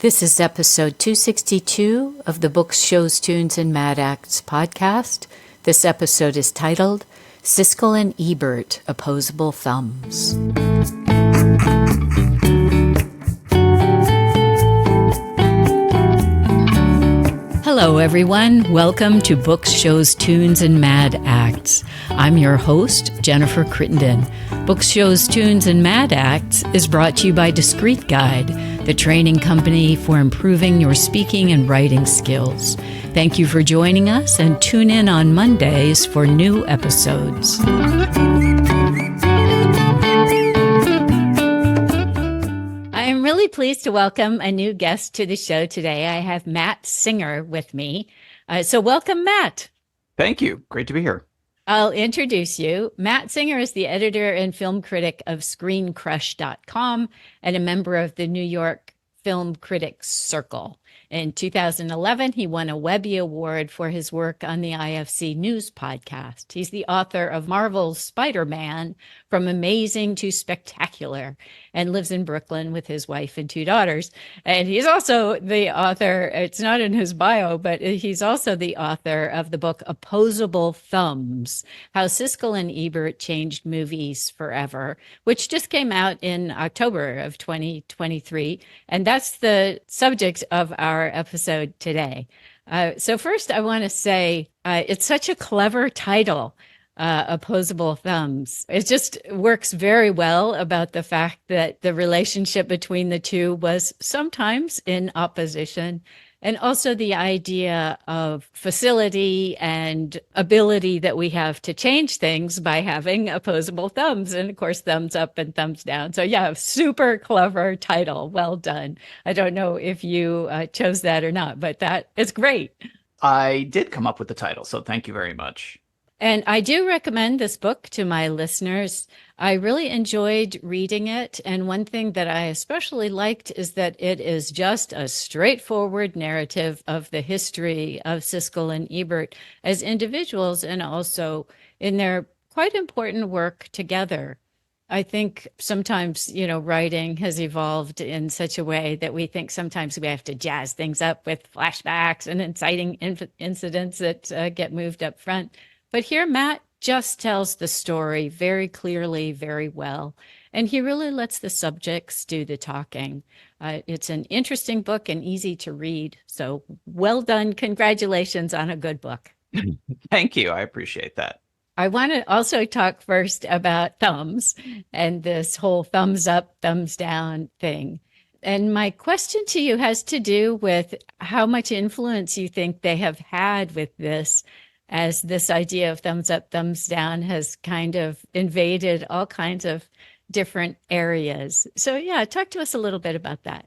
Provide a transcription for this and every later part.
This is episode 262 of the Books, Shows, Tunes, and Mad Acts podcast. This episode is titled Siskel and Ebert, Opposable Thumbs. Hello, everyone. Welcome to Books, Shows, Tunes, and Mad Acts. I'm your host, Jennifer Crittenden. Books, Shows, Tunes, and Mad Acts is brought to you by Discreet Guide, the training company for improving your speaking and writing skills. Thank you for joining us, and tune in on Mondays for new episodes. I am really pleased to welcome a new guest to the show today. I have Matt Singer with me. So welcome, Matt. Thank you. Great to be here. I'll introduce you. Matt Singer is the editor and film critic of ScreenCrush.com and a member of the New York Film Critics Circle. In 2011, he won a Webby Award for his work on the IFC News podcast. He's the author of Marvel's Spider-Man, From Amazing to Spectacular, and lives in Brooklyn with his wife and two daughters. And he's also the author, it's not in his bio, but he's also the author of the book Opposable Thumbs, How Siskel and Ebert Changed Movies Forever, which just came out in October of 2023. And that's the subject of our episode today. So first, I want to say it's such a clever title, Opposable Thumbs. It just works very well about the fact that the relationship between the two was sometimes in opposition, and also the idea of facility and ability that we have to change things by having opposable thumbs. And of course, thumbs up and thumbs down. So yeah, super clever title. Well done. I don't know if you chose that or not, but that is great. I did come up with the title, so thank you very much. And I do recommend this book to my listeners. I really enjoyed reading it. And one thing that I especially liked is that it is just a straightforward narrative of the history of Siskel and Ebert as individuals and also in their quite important work together. I think sometimes, writing has evolved in such a way that we think sometimes we have to jazz things up with flashbacks and inciting incidents that get moved up front. But here, Matt just tells the story very clearly, very well. And he really lets the subjects do the talking. It's an interesting book and easy to read. So well done. Congratulations on a good book. Thank you. I appreciate that. I want to also talk first about thumbs and this whole thumbs up, thumbs down thing. And my question to you has to do with how much influence you think they have had with this, as this idea of thumbs up, thumbs down has kind of invaded all kinds of different areas. So yeah, talk to us a little bit about that.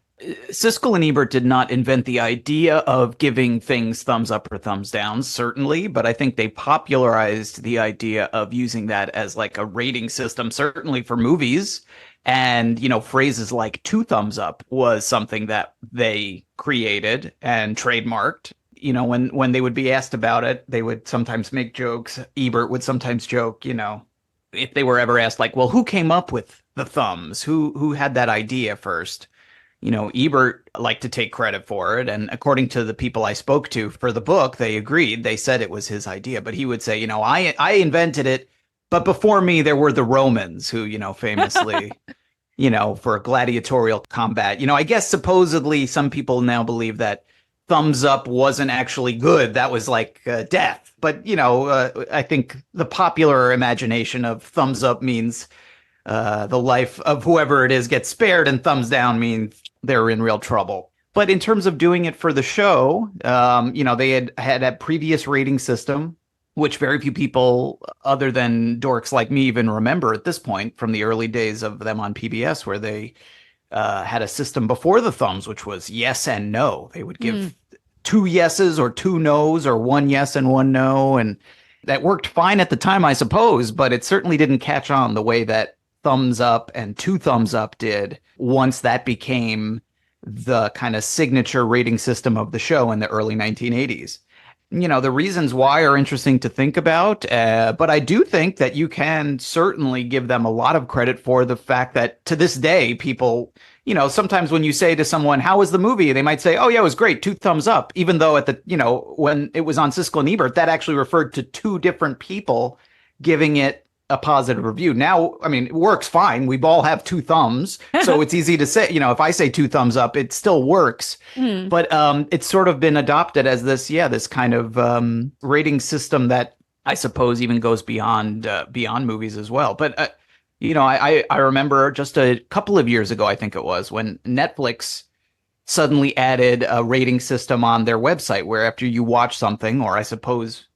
Siskel and Ebert did not invent the idea of giving things thumbs up or thumbs down, certainly, but I think they popularized the idea of using that as like a rating system, certainly for movies. And, phrases like two thumbs up was something that they created and trademarked. When they would be asked about it, they would sometimes make jokes. Ebert would sometimes joke, if they were ever asked, like, well, who came up with the thumbs? Who had that idea first? Ebert liked to take credit for it. And according to the people I spoke to for the book, they agreed. They said it was his idea. But he would say, I invented it. But before me, there were the Romans who, famously, for gladiatorial combat. I guess supposedly some people now believe that thumbs up wasn't actually good. That was like death. But, I think the popular imagination of thumbs up means the life of whoever it is gets spared, and thumbs down means they're in real trouble. But in terms of doing it for the show, they had a previous rating system, which very few people other than dorks like me even remember at this point from the early days of them on PBS, where they had a system before the thumbs, which was yes and no. They would give two yeses or two nos or one yes and one no. And that worked fine at the time, I suppose, but it certainly didn't catch on the way that thumbs up and two thumbs up did once that became the kind of signature rating system of the show in the early 1980s. The reasons why are interesting to think about. But I do think that you can certainly give them a lot of credit for the fact that to this day, people, sometimes when you say to someone, how was the movie? They might say, oh, yeah, it was great. 2 thumbs up. Even though when it was on Siskel and Ebert, that actually referred to two different people giving it a positive review. Now, I mean, it works fine. We all have 2 thumbs. So it's easy to say, if I say 2 thumbs up, it still works. Mm. But it's sort of been adopted as this kind of rating system that I suppose even goes beyond movies as well. But I remember just a couple of years ago, I think it was, when Netflix suddenly added a rating system on their website where after you watch something, or I suppose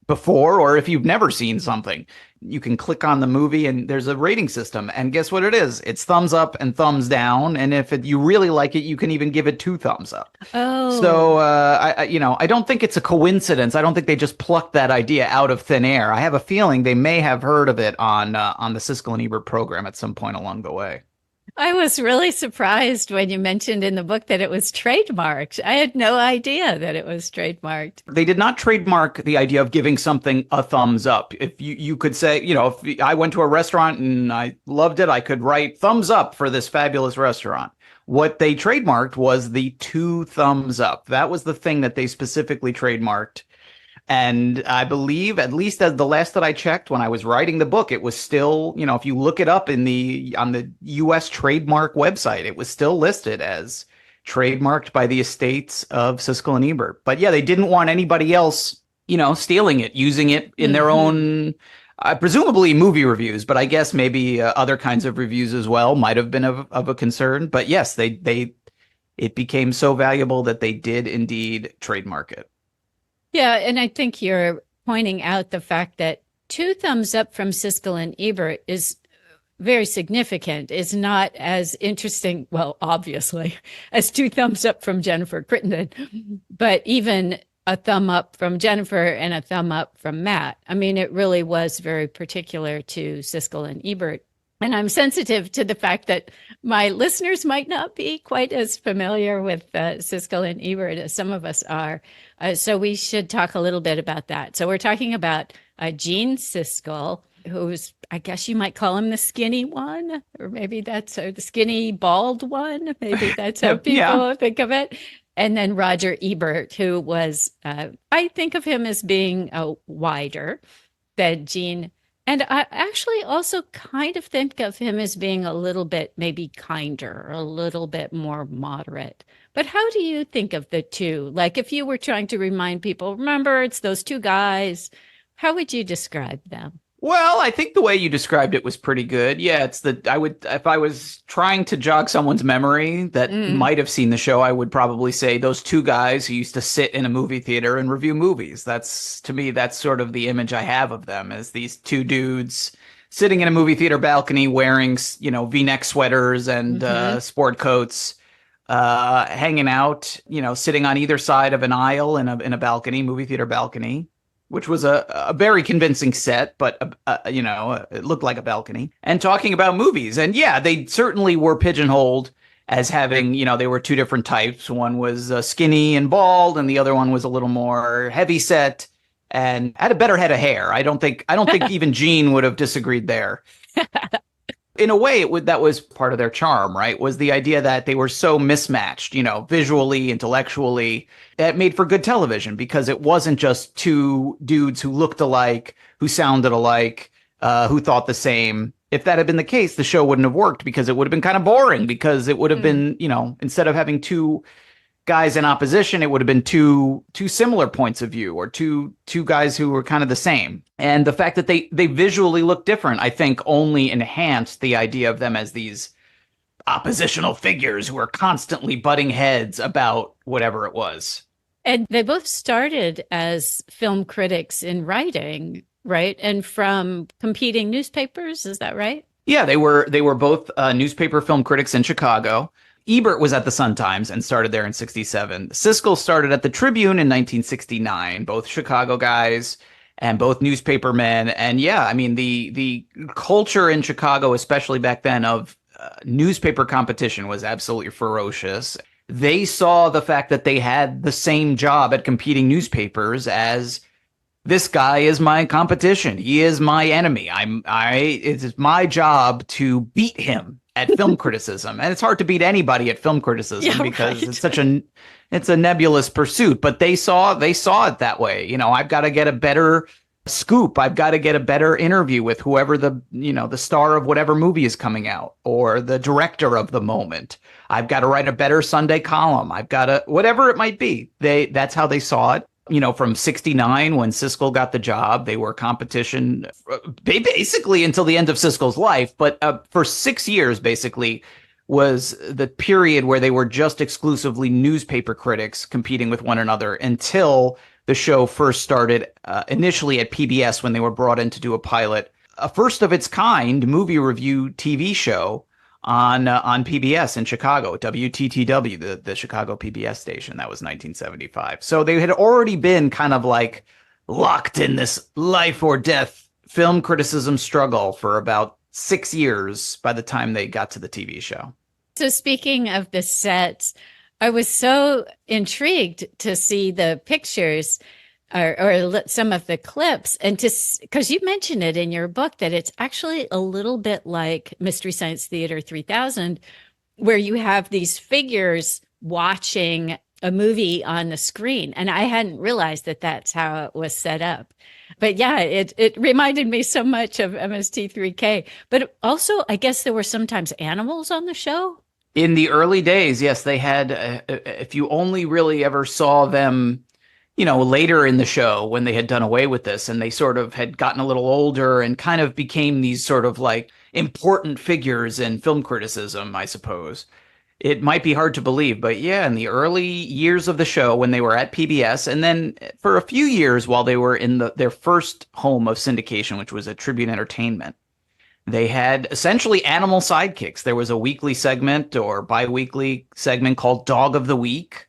before, or if you've never seen something, you can click on the movie and there's a rating system. And guess what it is? It's thumbs up and thumbs down. And if you really like it, you can even give it 2 thumbs up. Oh. So, I don't think it's a coincidence. I don't think they just plucked that idea out of thin air. I have a feeling they may have heard of it on the Siskel and Ebert program at some point along the way. I was really surprised when you mentioned in the book that it was trademarked. I had no idea that it was trademarked. They did not trademark the idea of giving something a thumbs up. If you could say, if I went to a restaurant and I loved it, I could write thumbs up for this fabulous restaurant. What they trademarked was the 2 thumbs up. That was the thing that they specifically trademarked. And I believe, at least as the last that I checked when I was writing the book, it was still, if you look it up on the US trademark website, it was still listed as trademarked by the estates of Siskel and Ebert. But yeah, they didn't want anybody else, stealing it, using it in their own, presumably movie reviews, but I guess maybe other kinds of reviews as well might have been of a concern. But yes, it became so valuable that they did indeed trademark it. Yeah, and I think you're pointing out the fact that 2 thumbs up from Siskel and Ebert is very significant. It's not as interesting, well, obviously, as 2 thumbs up from Jennifer Crittenden, but even a thumb up from Jennifer and a thumb up from Matt. I mean, it really was very particular to Siskel and Ebert. And I'm sensitive to the fact that my listeners might not be quite as familiar with Siskel and Ebert as some of us are. So we should talk a little bit about that. So we're talking about Gene Siskel, who's, I guess you might call him the skinny one, or maybe that's the skinny bald one. Maybe that's how people think of it. And then Roger Ebert, who was, I think of him as being wider than Gene. And I actually also kind of think of him as being a little bit maybe kinder, a little bit more moderate. But how do you think of the two? Like if you were trying to remind people, remember, it's those two guys, how would you describe them? Well, I think the way you described it was pretty good. Yeah, if I was trying to jog someone's memory that might have seen the show, I would probably say those two guys who used to sit in a movie theater and review movies. To me, that's sort of the image I have of them, as these two dudes sitting in a movie theater balcony wearing, V-neck sweaters and sport coats, hanging out, sitting on either side of an aisle in a balcony, movie theater balcony, which was a very convincing set, but, it looked like a balcony, and talking about movies. And yeah, they certainly were pigeonholed as having, they were two different types. One was skinny and bald, and the other one was a little more heavy set and had a better head of hair. I don't think even Gene would have disagreed there. In a way, that was part of their charm, right? Was the idea that they were so mismatched, visually, intellectually. That made for good television because it wasn't just two dudes who looked alike, who sounded alike, who thought the same. If that had been the case, the show wouldn't have worked because it would have been kind of boring, because it would have been, instead of having two guys in opposition, it would have been two similar points of view, or two guys who were kind of the same. And the fact that they visually look different, I think, only enhanced the idea of them as these oppositional figures who are constantly butting heads about whatever it was. And they both started as film critics in writing, right? And from competing newspapers, is that right? Yeah, they were both newspaper film critics in Chicago. Ebert was at the Sun-Times and started there in 1967. Siskel started at the Tribune in 1969, both Chicago guys and both newspaper men. And yeah, I mean, the culture in Chicago, especially back then, of newspaper competition was absolutely ferocious. they saw the fact that they had the same job at competing newspapers as this guy is my competition. He is my enemy. It's my job to beat him at film criticism. And it's hard to beat anybody at film criticism Yeah, because right. it's a nebulous pursuit, but they saw it that way. I've got to get a better scoop. I've got to get a better interview with whoever the star of whatever movie is coming out or the director of the moment. I've got to write a better Sunday column. I've got to, whatever it might be. That's how they saw it. From 69 when Siskel got the job, they were competition basically until the end of Siskel's life. But for 6 years, basically, was the period where they were just exclusively newspaper critics competing with one another until the show first started initially at PBS when they were brought in to do a pilot, a first of its kind movie review TV show on PBS in Chicago, WTTW, the Chicago PBS station. That was 1975. So they had already been kind of like locked in this life or death film criticism struggle for about 6 years by the time they got to the TV show. So speaking of the sets, I was so intrigued to see the pictures or some of the clips, and because you mentioned it in your book that it's actually a little bit like Mystery Science Theater 3000, where you have these figures watching a movie on the screen. And I hadn't realized that that's how it was set up. But yeah, it reminded me so much of MST3K. But also, I guess there were sometimes animals on the show. In the early days, yes, they had, if you only really ever saw them, later in the show when they had done away with this and they sort of had gotten a little older and kind of became these sort of like important figures in film criticism, I suppose. It might be hard to believe, but yeah, in the early years of the show when they were at PBS, and then for a few years while they were in their first home of syndication, which was at Tribune Entertainment, they had essentially animal sidekicks. There was a weekly segment or bi-weekly segment called Dog of the Week,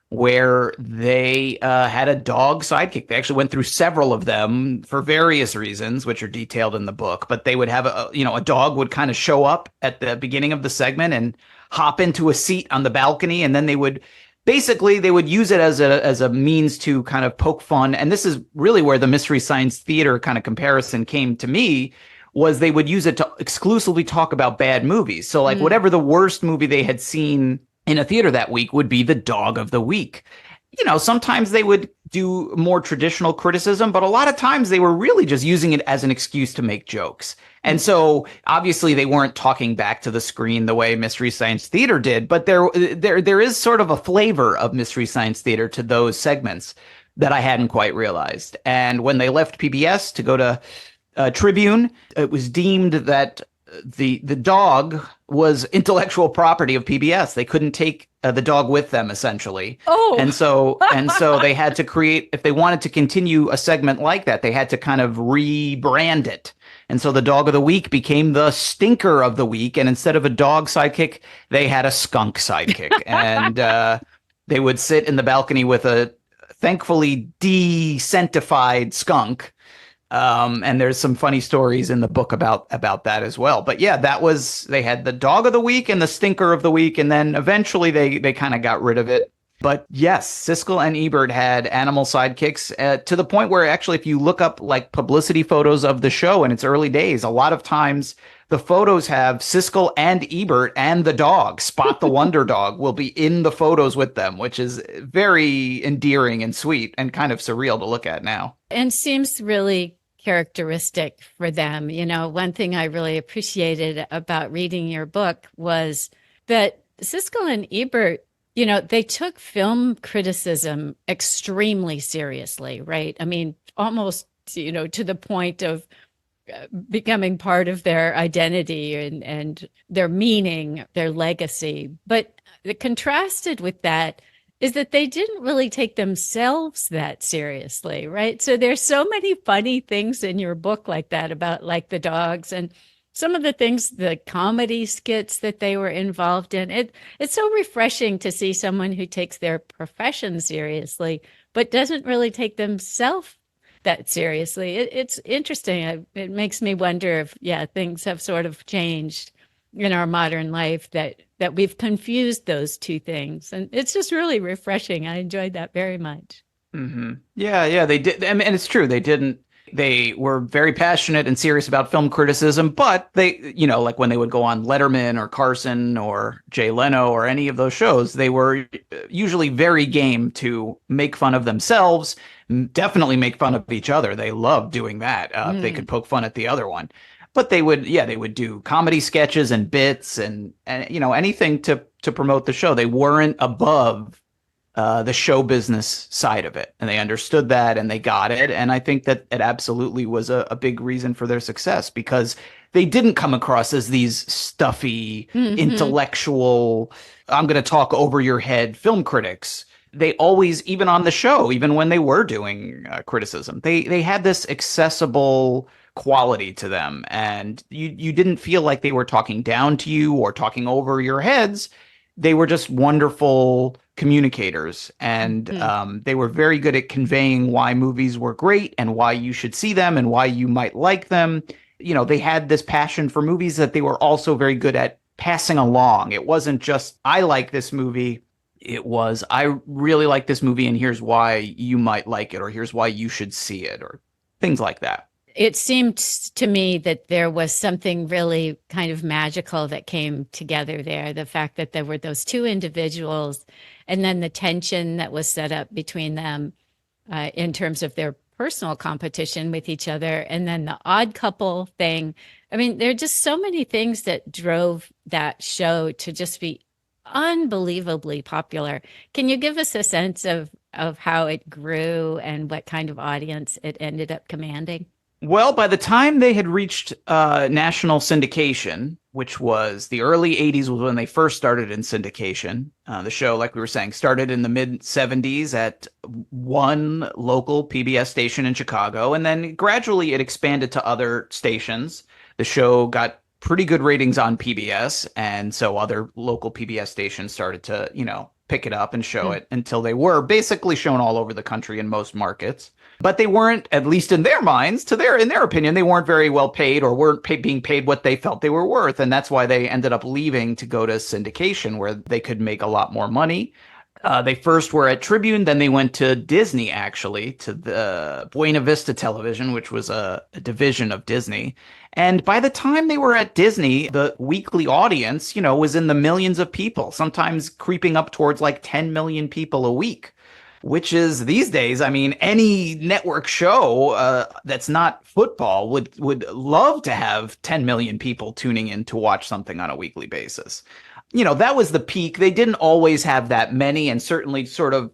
where they had a dog sidekick. They actually went through several of them for various reasons, which are detailed in the book. But they would have a dog would kind of show up at the beginning of the segment and hop into a seat on the balcony, and then they would use it as a means to kind of poke fun. And this is really where the Mystery Science Theater kind of comparison came to me. Was they would use it to exclusively talk about bad movies. So like whatever the worst movie they had seen in a theater that week would be the Dog of the Week. Sometimes they would do more traditional criticism, but a lot of times they were really just using it as an excuse to make jokes. And so obviously they weren't talking back to the screen the way Mystery Science Theater did, but there is sort of a flavor of Mystery Science Theater to those segments that I hadn't quite realized. And when they left PBS to go to Tribune, it was deemed that the dog was intellectual property of PBS. They couldn't take the dog with them, essentially. Oh, and so they had to create, if they wanted to continue a segment like that, they had to kind of rebrand it. And so the Dog of the Week became the Stinker of the Week, and instead of a dog sidekick, they had a skunk sidekick, and they would sit in the balcony with a thankfully de-scentified skunk. And there's some funny stories in the book about that as well. But yeah, they had the Dog of the Week and the Stinker of the Week, and then eventually they kind of got rid of it. But yes, Siskel and Ebert had animal sidekicks to the point where actually if you look up like publicity photos of the show in its early days, a lot of times the photos have Siskel and Ebert and the dog, Spot the Wonder Dog, will be in the photos with them, which is very endearing and sweet and kind of surreal to look at now. And seems really characteristic for them. One thing I really appreciated about reading your book was that Siskel and Ebert, they took film criticism extremely seriously, right? I mean, almost, to the point of becoming part of their identity and their meaning, their legacy. But contrasted with that is that they didn't really take themselves that seriously, right? So there's so many funny things in your book like that about like the dogs and some of the things, the comedy skits that they were involved in. It's so refreshing to see someone who takes their profession seriously, but doesn't really take themselves that seriously. It's interesting. It makes me wonder if, things have sort of changed in our modern life that we've confused those two things. And it's just really refreshing. I enjoyed that very much. Yeah, they did. I mean, and it's true. They didn't. They were very passionate and serious about film criticism, but like when they would go on Letterman or Carson or Jay Leno or any of those shows, they were usually very game to make fun of themselves, definitely make fun of each other. They loved doing that. If they could poke fun at the other one. But they would do comedy sketches and bits and anything to promote the show. They weren't above the show business side of it. And they understood that and they got it. And I think that it absolutely was a big reason for their success because they didn't come across as these stuffy, intellectual, I'm going to talk over your head film critics. They always, even on the show, even when they were doing criticism, they had this accessible quality to them. And you didn't feel like they were talking down to you or talking over your heads. They were just wonderful communicators, and they were very good at conveying why movies were great and why you should see them and why you might like them. They had this passion for movies that they were also very good at passing along. It wasn't just, I like this movie. It was, I really like this movie and here's why you might like it, or here's why you should see it, or things like that. It seemed to me that there was something really kind of magical that came together there. The fact that there were those two individuals and then the tension that was set up between them in terms of their personal competition with each other. And then the odd couple thing. I mean, there are just so many things that drove that show to just be unbelievably popular. Can you give us a sense of how it grew and what kind of audience it ended up commanding? Well, by the time they had reached national syndication, which was the early 80s was when they first started in syndication. The show, like we were saying, started in the mid 70s at one local PBS station in Chicago, and then gradually it expanded to other stations. The show got pretty good ratings on PBS, and so other local PBS stations started to, pick it up and show it until they were basically shown all over the country in most markets. But they weren't, at least in their minds, in their opinion, they weren't very well paid or weren't being paid what they felt they were worth. And that's why they ended up leaving to go to syndication, where they could make a lot more money. They first were at Tribune, then they went to Disney, actually, to the Buena Vista Television, which was a division of Disney. And by the time they were at Disney, the weekly audience, was in the millions of people, sometimes creeping up towards like 10 million people a week, which is these days, I mean, any network show that's not football would love to have 10 million people tuning in to watch something on a weekly basis. That was the peak. They didn't always have that many, and certainly sort of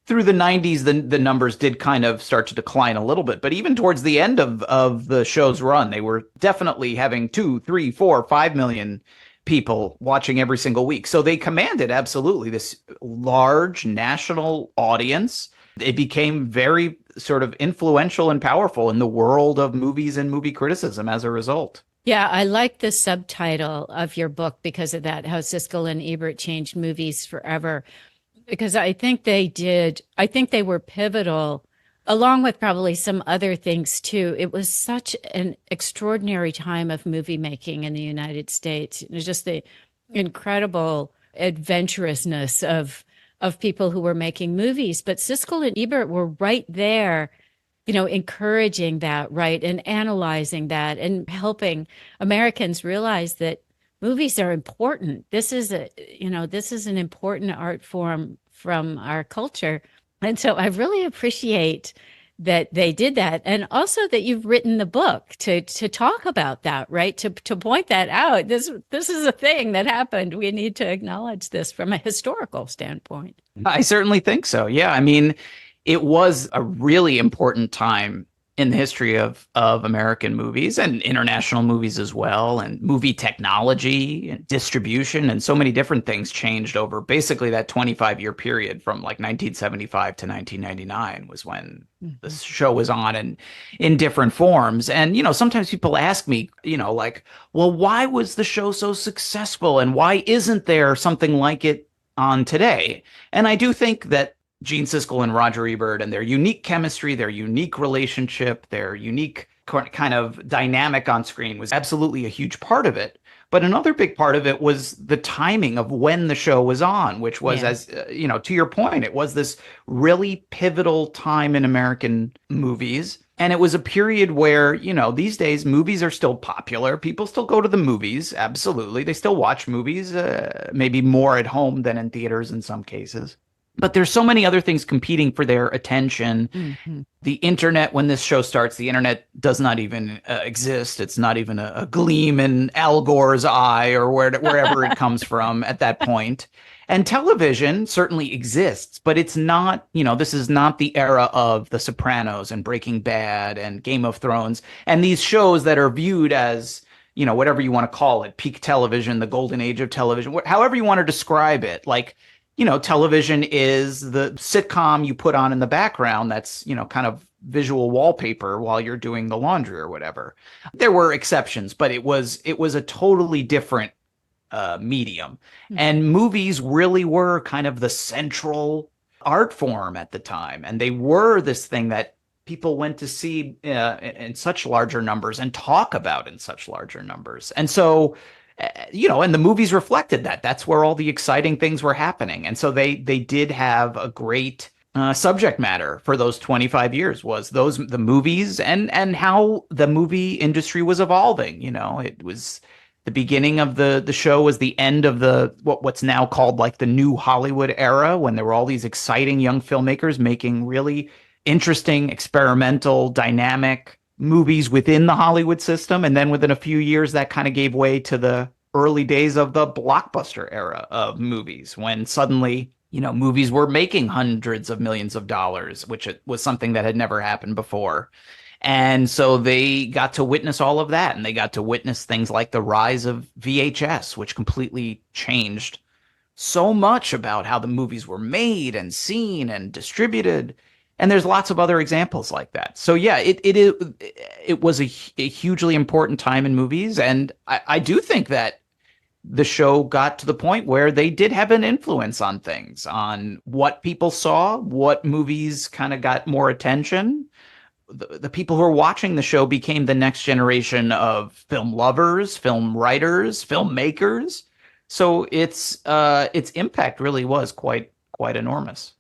through the 90s, the numbers did kind of start to decline a little bit. But even towards the end of the show's run, they were definitely having 2, 3, 4, 5 million people watching every single week. So they commanded absolutely this large national audience. It became very sort of influential and powerful in the world of movies and movie criticism as a result. Yeah, I like the subtitle of your book because of that, how Siskel and Ebert changed movies forever. Because I think they did. I think they were pivotal, along with probably some other things too. It was such an extraordinary time of movie making in the United States. It was just the incredible adventurousness of people who were making movies. But Siskel and Ebert were right there, encouraging that, right, and analyzing that and helping Americans realize that movies are important. This is an important art form from our culture. And so I really appreciate that they did that. And also that you've written the book to talk about that, right? To point that out. This is a thing that happened. We need to acknowledge this from a historical standpoint. I certainly think so. Yeah. I mean, it was a really important time in the history of American movies and international movies as well, and movie technology and distribution and so many different things changed over basically that 25-year period from like 1975 to 1999 was when the show was on and in different forms. And, sometimes people ask me, like, well, why was the show so successful and why isn't there something like it on today? And I do think that Gene Siskel and Roger Ebert and their unique chemistry, their unique relationship, their unique kind of dynamic on screen was absolutely a huge part of it. But another big part of it was the timing of when the show was on, which was, Yeah. as to your point, it was this really pivotal time in American movies. And it was a period where, these days movies are still popular. People still go to the movies. Absolutely. They still watch movies, maybe more at home than in theaters in some cases. But there's so many other things competing for their attention. Hmm. The internet, when this show starts, the internet does not even exist. It's not even a gleam in Al Gore's eye or wherever it comes from at that point. And television certainly exists, but it's not, this is not the era of The Sopranos and Breaking Bad and Game of Thrones and these shows that are viewed as, whatever you want to call it, peak television, the golden age of television, however you want to describe it. Like, television is the sitcom you put on in the background that's, kind of visual wallpaper while you're doing the laundry or whatever. There were exceptions, but it was a totally different medium. And movies really were kind of the central art form at the time. And they were this thing that people went to see in such larger numbers and talk about in such larger numbers. And so and the movies reflected that. That's where all the exciting things were happening. And so they did have a great subject matter for those 25 years was the movies and how the movie industry was evolving. It was the beginning of the show was the end of what's now called like the new Hollywood era, when there were all these exciting young filmmakers making really interesting, experimental, dynamic movies within the Hollywood system. And then within a few years, that kind of gave way to the early days of the blockbuster era of movies, when suddenly, movies were making hundreds of millions of dollars, which was something that had never happened before. And so they got to witness all of that. And they got to witness things like the rise of VHS, which completely changed so much about how the movies were made and seen and distributed. And there's lots of other examples like that. So yeah, it was a hugely important time in movies. And I do think that the show got to the point where they did have an influence on things, on what people saw, what movies kind of got more attention. The people who were watching the show became the next generation of film lovers, film writers, filmmakers. So its impact really was quite enormous.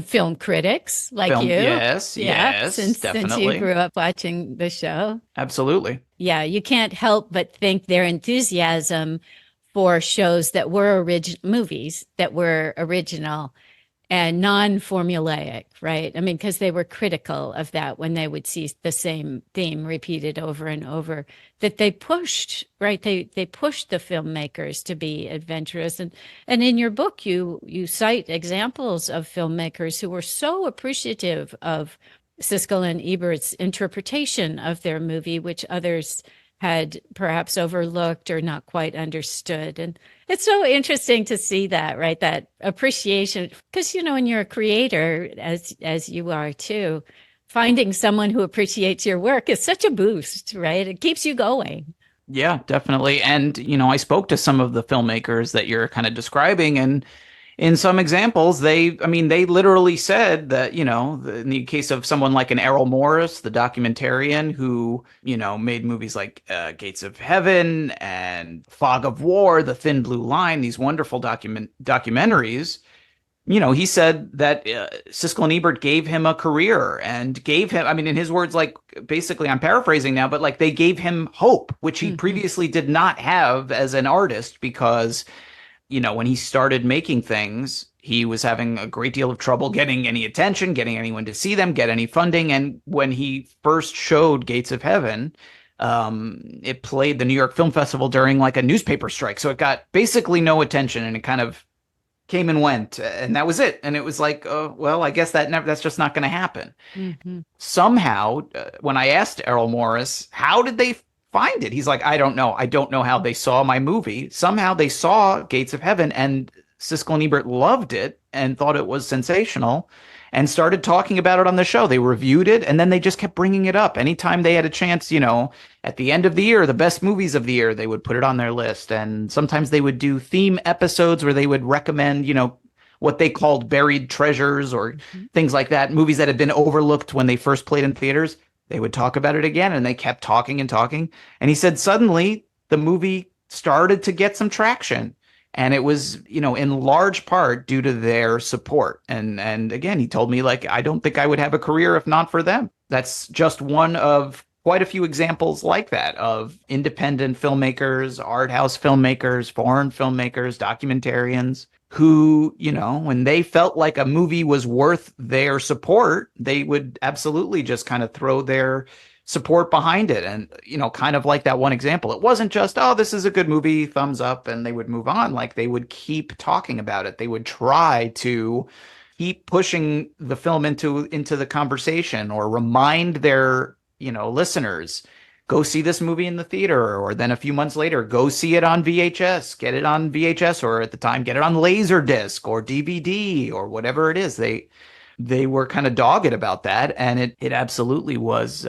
Film critics like you. Yes, yes, since definitely. you grew up watching the show. Absolutely. Yeah, you can't help but think their enthusiasm for shows that were movies that were original and non-formulaic, right? I mean, because they were critical of that when they would see the same theme repeated over and over, that they pushed, right? They pushed the filmmakers to be adventurous. And in your book, you cite examples of filmmakers who were so appreciative of Siskel and Ebert's interpretation of their movie, which others had perhaps overlooked or not quite understood. And it's so interesting to see that, right? That appreciation, because, when you're a creator, as you are too, finding someone who appreciates your work is such a boost, right? It keeps you going. Yeah, definitely. And, I spoke to some of the filmmakers that you're kind of describing, and in some examples, they literally said that, in the case of someone like an Errol Morris, the documentarian who, made movies like Gates of Heaven and Fog of War, The Thin Blue Line, these wonderful documentaries, he said that Siskel and Ebert gave him a career and gave him, in his words, like, basically, I'm paraphrasing now, but like they gave him hope, which he previously did not have as an artist, because when he started making things, he was having a great deal of trouble getting any attention, getting anyone to see them, get any funding. And when he first showed Gates of Heaven, it played the New York Film Festival during like a newspaper strike. So it got basically no attention, and it kind of came and went, and that was it. And it was like, oh, well, I guess that's just not going to happen. Somehow, when I asked Errol Morris, how did they find it? He's like, I don't know. I don't know how they saw my movie. Somehow they saw Gates of Heaven, and Siskel and Ebert loved it and thought it was sensational and started talking about it on the show. They reviewed it, and then they just kept bringing it up. Anytime they had a chance, at the end of the year, the best movies of the year, they would put it on their list. And sometimes they would do theme episodes where they would recommend, what they called buried treasures or things like that, movies that had been overlooked when they first played in theaters. They would talk about it again, and they kept talking and talking. And he said suddenly the movie started to get some traction. And it was, in large part due to their support. And again, he told me, like, I don't think I would have a career if not for them. That's just one of quite a few examples like that of independent filmmakers, art house filmmakers, foreign filmmakers, documentarians who, when they felt like a movie was worth their support, they would absolutely just kind of throw their support behind it. And, kind of like that one example, it wasn't just, oh, this is a good movie, thumbs up, and they would move on. Like, they would keep talking about it. They would try to keep pushing the film into the conversation, or remind their, listeners, go see this movie in the theater, or then a few months later, go see it on VHS, get it on VHS, or at the time, get it on Laserdisc or DVD or whatever it is. They were kind of dogged about that, and it absolutely was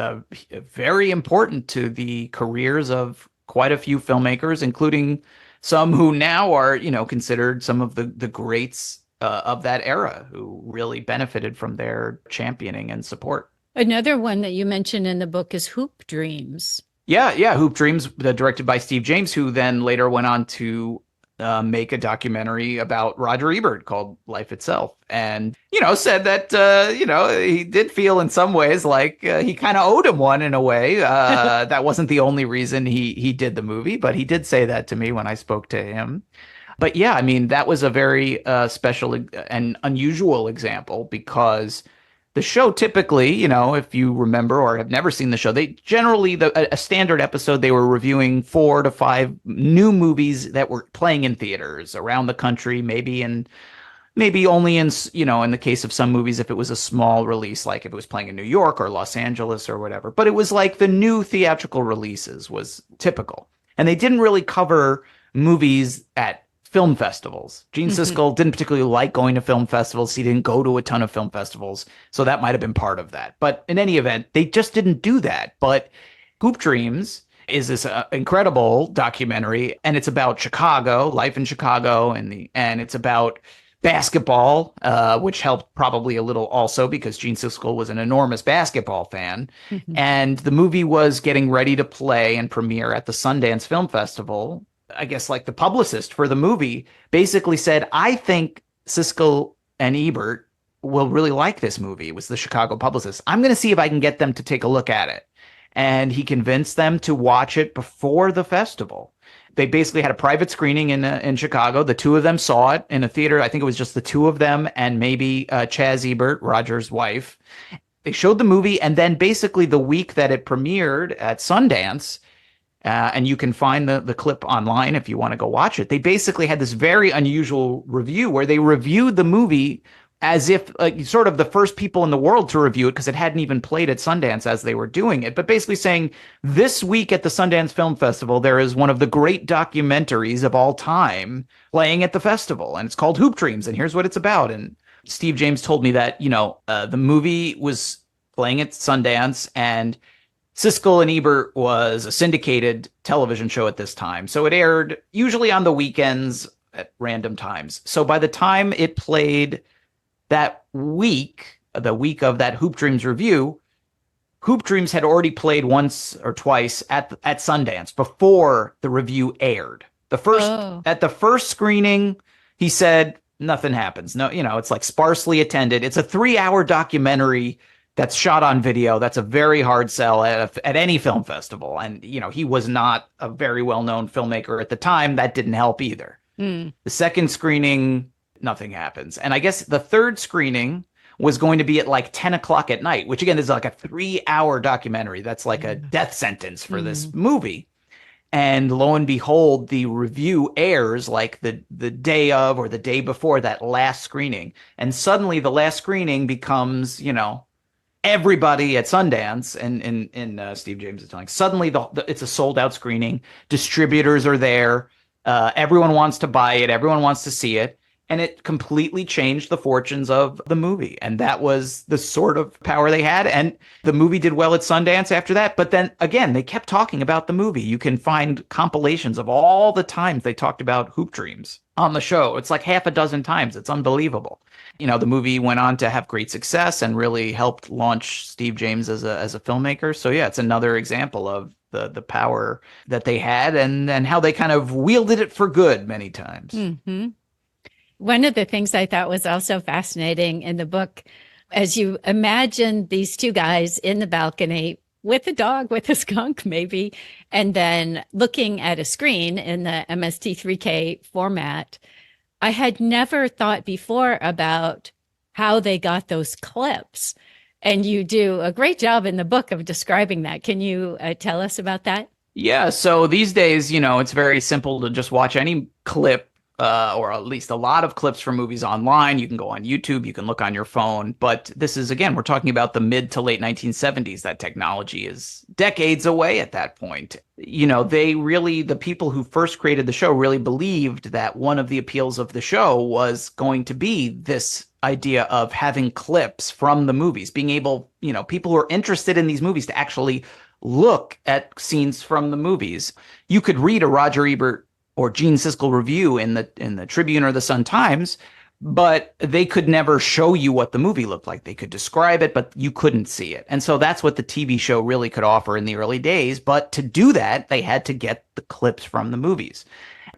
very important to the careers of quite a few filmmakers, including some who now are, considered some of the greats of that era, who really benefited from their championing and support. Another one that you mentioned in the book is Hoop Dreams. Yeah, Hoop Dreams, directed by Steve James, who then later went on to make a documentary about Roger Ebert called Life Itself. And, said that, he did feel in some ways like he kind of owed him one in a way. That wasn't the only reason he did the movie, but he did say that to me when I spoke to him. But yeah, I mean, that was a very special and unusual example, because the show typically, if you remember or have never seen the show, they generally, a standard episode, they were reviewing 4 to 5 new movies that were playing in theaters around the country, maybe only in, in the case of some movies, if it was a small release, like if it was playing in New York or Los Angeles or whatever. But it was like the new theatrical releases was typical. And they didn't really cover movies at film festivals. Gene Siskel didn't particularly like going to film festivals. He didn't go to a ton of film festivals. So that might have been part of that. But in any event, they just didn't do that. But Hoop Dreams is this incredible documentary, and it's about Chicago, life in Chicago, and it's about basketball, which helped probably a little also because Gene Siskel was an enormous basketball fan. And the movie was getting ready to play and premiere at the Sundance Film Festival. I guess like the publicist for the movie basically said, I think Siskel and Ebert will really like this movie. It was the Chicago publicist. I'm going to see if I can get them to take a look at it. And he convinced them to watch it before the festival. They basically had a private screening in Chicago. The two of them saw it in a theater. I think it was just the two of them and maybe Chaz Ebert, Roger's wife. They showed the movie, and then basically the week that it premiered at Sundance, and you can find the clip online if you want to go watch it. They basically had this very unusual review where they reviewed the movie as if sort of the first people in the world to review it, because it hadn't even played at Sundance as they were doing it. But basically saying, this week at the Sundance Film Festival, there is one of the great documentaries of all time playing at the festival, and it's called Hoop Dreams, and here's what it's about. And Steve James told me that, the movie was playing at Sundance, and Siskel and Ebert was a syndicated television show at this time. So it aired usually on the weekends at random times. So by the time it played that week, the week of that Hoop Dreams review, Hoop Dreams had already played once or twice at Sundance before the review aired. At the first screening, he said, nothing happens. No, it's like sparsely attended. It's a 3-hour documentary that's shot on video. That's a very hard sell at any film festival. And, he was not a very well-known filmmaker at the time. That didn't help either. The second screening, nothing happens. And I guess the third screening was going to be at like 10 o'clock at night, which again is like a 3-hour documentary. That's like a death sentence for this movie. And lo and behold, the review airs like the day of or the day before that last screening. And suddenly the last screening becomes, everybody at Sundance, and in Steve James is telling, suddenly it's a sold out screening. Distributors are there. Everyone wants to buy it. Everyone wants to see it. And it completely changed the fortunes of the movie. And that was the sort of power they had. And the movie did well at Sundance after that. But then again, they kept talking about the movie. You can find compilations of all the times they talked about Hoop Dreams on the show. It's like half a dozen times. It's unbelievable. The movie went on to have great success and really helped launch Steve James as a filmmaker. So yeah, it's another example of the power that they had, and how they kind of wielded it for good many times. Mm-hmm. One of the things I thought was also fascinating in the book, as you imagine these two guys in the balcony with a dog, with a skunk maybe, and then looking at a screen in the MST3K format, I had never thought before about how they got those clips. And you do a great job in the book of describing that. Can you tell us about that? Yeah, so these days, it's very simple to just watch any clip, or at least a lot of clips from movies online. You can go on YouTube, you can look on your phone. But this is, again, we're talking about the mid to late 1970s. That technology is decades away at that point. The people who first created the show really believed that one of the appeals of the show was going to be this idea of having clips from the movies, being able, people who are interested in these movies to actually look at scenes from the movies. You could read a Roger Ebert or Gene Siskel review in the Tribune or the Sun-Times, but they could never show you what the movie looked like. They could describe it, but you couldn't see it. And so that's what the TV show really could offer in the early days. But to do that, they had to get the clips from the movies.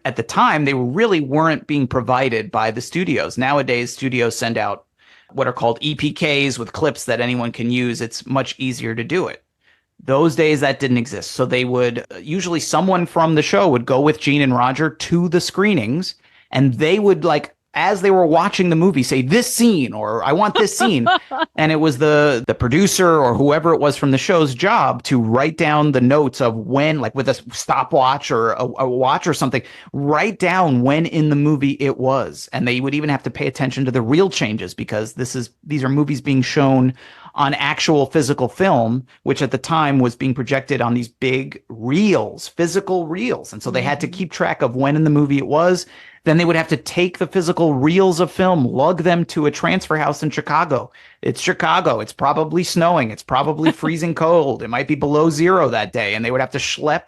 At the time, they really weren't being provided by the studios. Nowadays, studios send out what are called EPKs with clips that anyone can use. It's much easier to do it. Those days that didn't exist. So they would usually someone from the show would go with Gene and Roger to the screenings, and they would, like, as they were watching the movie, say this scene, or I want this scene. And it was the producer or whoever it was from the show's job to write down the notes of when, like with a stopwatch or a watch or something, write down when in the movie it was. And they would even have to pay attention to the reel changes, because these are movies being shown on actual physical film, which at the time was being projected on these big reels, physical reels. And so they had to keep track of when in the movie it was. Then they would have to take the physical reels of film, lug them to a transfer house in Chicago. It's Chicago. It's probably snowing. It's probably freezing cold. It might be below zero that day. And they would have to schlep,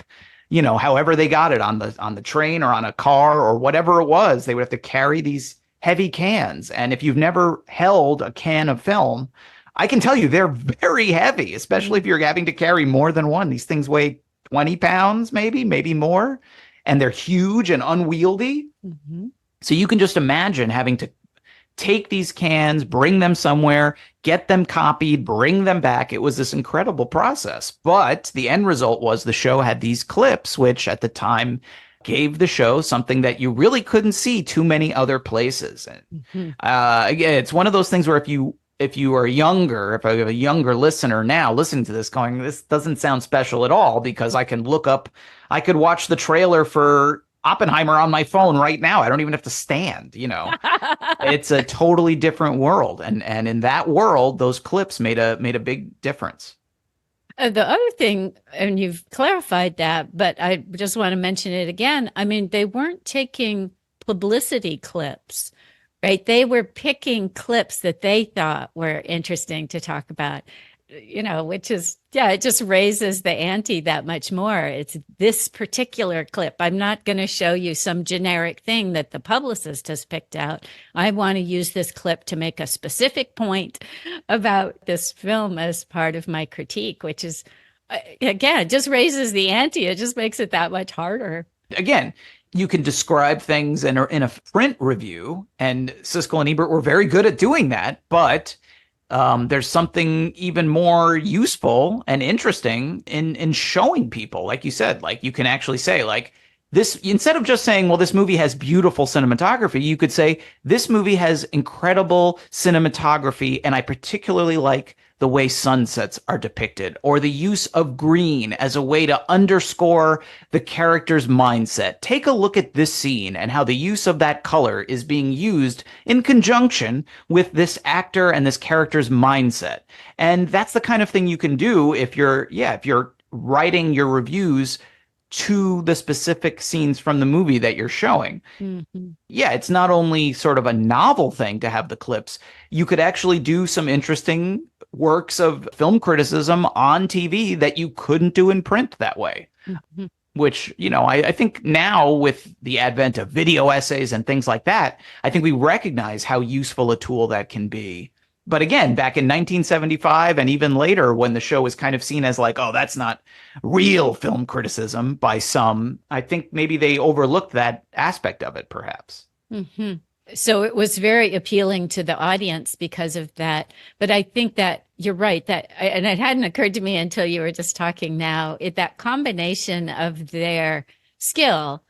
however they got it on the train or on a car or whatever it was. They would have to carry these heavy cans. And if you've never held a can of film, I can tell you they're very heavy, especially if you're having to carry more than one. These things weigh 20 pounds, maybe more. And they're huge and unwieldy. Mm-hmm. So you can just imagine having to take these cans, bring them somewhere, get them copied, bring them back. It was this incredible process. But the end result was the show had these clips, which at the time gave the show something that you really couldn't see too many other places. Mm-hmm. Again, it's one of those things where if you are younger, if I have a younger listener now listening to this going, this doesn't sound special at all, because I could watch the trailer for Oppenheimer on my phone right now. I don't even have to stand, It's a totally different world. And in that world, those clips made a big difference. The other thing, and you've clarified that, but I just want to mention it again. I mean, they weren't taking publicity clips, right? They were picking clips that they thought were interesting to talk about, which is, it just raises the ante that much more. It's this particular clip. I'm not going to show you some generic thing that the publicist has picked out. I want to use this clip to make a specific point about this film as part of my critique, which is, again, it just raises the ante. It just makes it that much harder. Again, you can describe things in a print review, and Siskel and Ebert were very good at doing that, but there's something even more useful and interesting in showing people, like you said, like you can actually say, like, this, instead of just saying, well, this movie has beautiful cinematography, you could say this movie has incredible cinematography, and I particularly like the way sunsets are depicted, or the use of green as a way to underscore the character's mindset. Take a look at this scene and how the use of that color is being used in conjunction with this actor and this character's mindset. And that's the kind of thing you can do if you're writing your reviews to the specific scenes from the movie that you're showing. Mm-hmm. Yeah, it's not only sort of a novel thing to have the clips. You could actually do some interesting works of film criticism on TV that you couldn't do in print that way. Mm-hmm. Which, I think now with the advent of video essays and things like that, I think we recognize how useful a tool that can be. But again, back in 1975 and even later, when the show was kind of seen as like, oh, that's not real film criticism by some, I think maybe they overlooked that aspect of it, perhaps. Hmm. So it was very appealing to the audience because of that. But I think that you're right that, and it hadn't occurred to me until you were just talking now, that combination of their skill,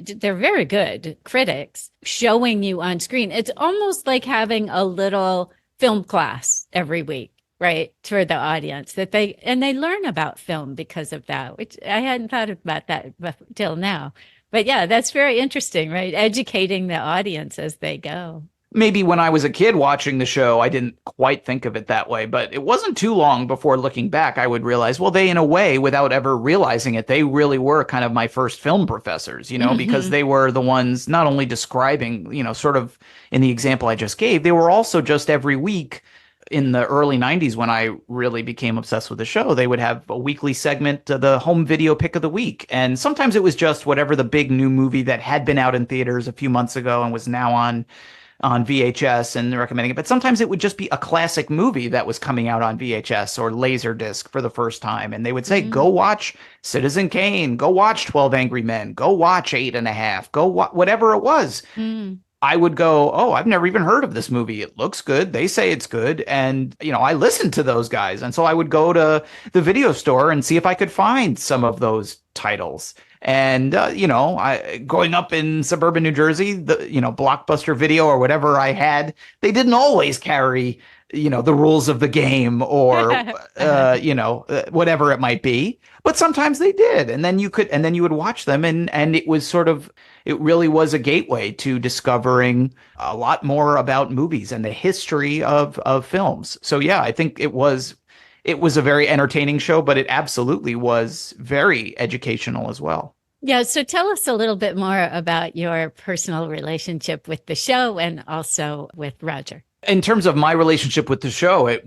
they're very good critics showing you on screen. It's almost like having a little film class every week, right? For the audience that they learn about film because of that, which I hadn't thought about that till now. But yeah, that's very interesting, right? Educating the audience as they go. Maybe when I was a kid watching the show, I didn't quite think of it that way, but it wasn't too long before looking back, I would realize, well, they, in a way, without ever realizing it, they really were kind of my first film professors, because they were the ones not only describing, sort of in the example I just gave, they were also just every week in the early 90s when I really became obsessed with the show, they would have a weekly segment, the home video pick of the week. And sometimes it was just whatever the big new movie that had been out in theaters a few months ago and was now on VHS and recommending it. But sometimes it would just be a classic movie that was coming out on VHS or Laserdisc for the first time. And they would say, go watch Citizen Kane, go watch 12 Angry Men, go watch 8.5, go whatever it was. I would go, oh, I've never even heard of this movie. It looks good. They say it's good. And, I listened to those guys. And so I would go to the video store and see if I could find some of those titles. And, growing up in suburban New Jersey, the, Blockbuster Video or whatever I had, they didn't always carry, the rules of the game or, whatever it might be. But sometimes they did. And then you would watch them. And it was it really was a gateway to discovering a lot more about movies and the history of films. So, yeah, I think it was a very entertaining show, but it absolutely was very educational as well. Yeah. So tell us a little bit more about your personal relationship with the show and also with Roger. In terms of my relationship with the show, it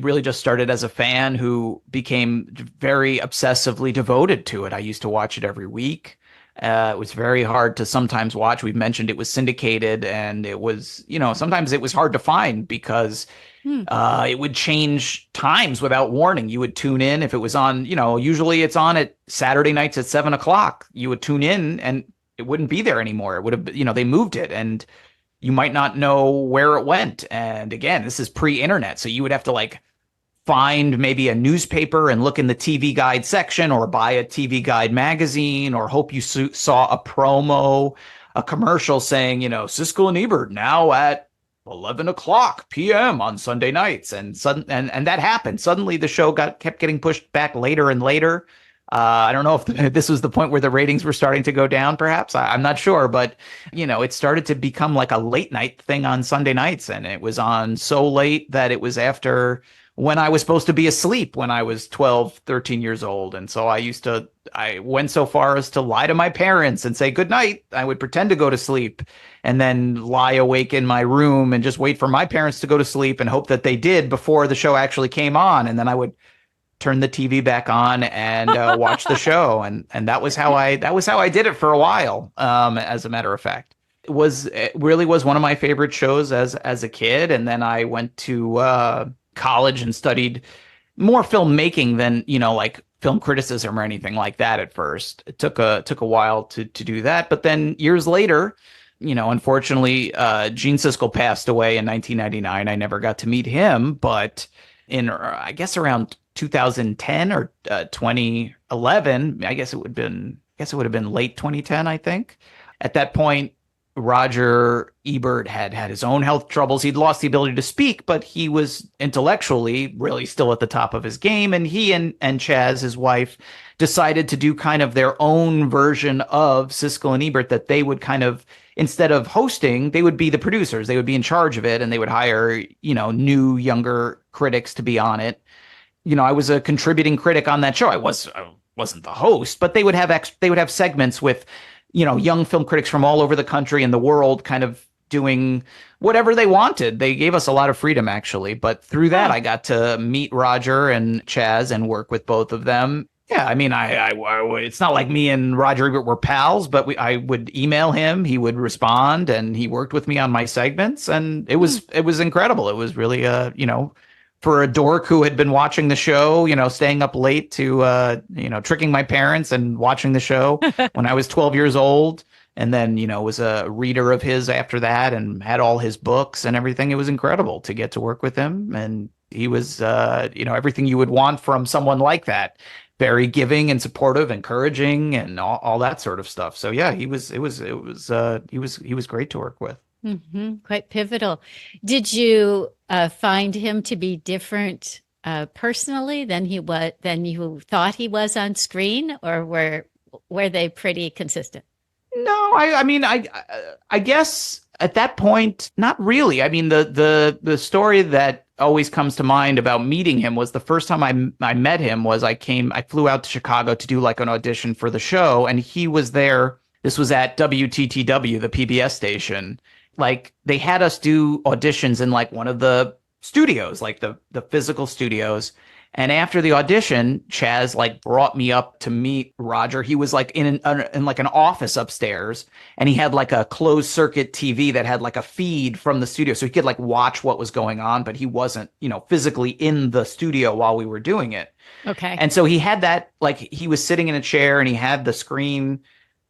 really just started as a fan who became very obsessively devoted to it. I used to watch it every week. It was very hard to sometimes watch. We've mentioned it was syndicated, and it was, sometimes it was hard to find because it would change times without warning. You would tune in if it was on, usually it's on at Saturday nights at 7:00. You would tune in and it wouldn't be there anymore. It would have, they moved it and you might not know where it went. And again, this is pre-internet. So you would have to find maybe a newspaper and look in the TV Guide section or buy a TV Guide magazine or hope you saw a promo, a commercial saying, Siskel and Ebert now at 11:00 p.m. on Sunday nights. And that happened. Suddenly the show kept getting pushed back later and later. I don't know if this was the point where the ratings were starting to go down, perhaps. I'm not sure. But, it started to become like a late night thing on Sunday nights. And it was on so late that it was after when I was supposed to be asleep when I was 12, 13 years old. And so I went so far as to lie to my parents and say good night. I would pretend to go to sleep and then lie awake in my room and just wait for my parents to go to sleep and hope that they did before the show actually came on. And then I would turn the TV back on and watch the show. And that was how I did it for a while. As a matter of fact, it really was one of my favorite shows as a kid. And then I went to college and studied more filmmaking than, film criticism or anything like that at first. It took a while to do that. But then years later, unfortunately, Gene Siskel passed away in 1999. I never got to meet him, but in, I guess, around 2010 or 2011, I guess it would have been late 2010, I think. At that point, Roger Ebert had his own health troubles. He'd lost the ability to speak, but he was intellectually really still at the top of his game. And he and Chaz, his wife, decided to do kind of their own version of Siskel and Ebert, that they would kind of, instead of hosting, they would be the producers. They would be in charge of it, and they would hire, new, younger critics to be on it. I was a contributing critic on that show. I wasn't the host, but they would have segments with, young film critics from all over the country and the world kind of doing whatever they wanted. They gave us a lot of freedom, actually. But through that, I got to meet Roger and Chaz and work with both of them. Yeah, I mean, it's not like me and Roger Ebert were pals, but I would email him, he would respond, and he worked with me on my segments, and Hmm. it was incredible. It was really, for a dork who had been watching the show, staying up late to, tricking my parents and watching the show when I was 12 years old, and then, was a reader of his after that and had all his books and everything. It was incredible to get to work with him, and he was, everything you would want from someone like that, very giving and supportive, encouraging, and all that sort of stuff. So yeah, he was great to work with. Quite pivotal. Did you find him to be different personally than you thought he was on screen, or were they pretty consistent? No, I mean, I guess at that point, not really. I mean, the story that always comes to mind about meeting him was the first time I met him was I flew out to Chicago to do like an audition for the show, and he was there. This was at WTTW, the PBS station. Like they had us do auditions in like one of the studios, like the physical studios. And after the audition, Chaz like brought me up to meet Roger. He was like in like an office upstairs, and he had like a closed circuit TV that had like a feed from the studio, so he could like watch what was going on, but he wasn't, physically in the studio while we were doing it. Okay. And so he had that, like he was sitting in a chair and he had the screen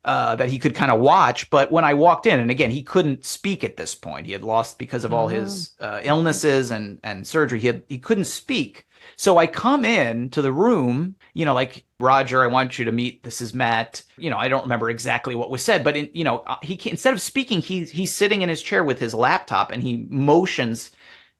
that he could kind of watch. But when I walked in, and again, he couldn't speak at this point. He had lost because of all his illnesses and surgery. He couldn't speak. So I come in to the room, like, Roger, I want you to meet, this is Matt. I don't remember exactly what was said, but instead of speaking, he's sitting in his chair with his laptop, and he motions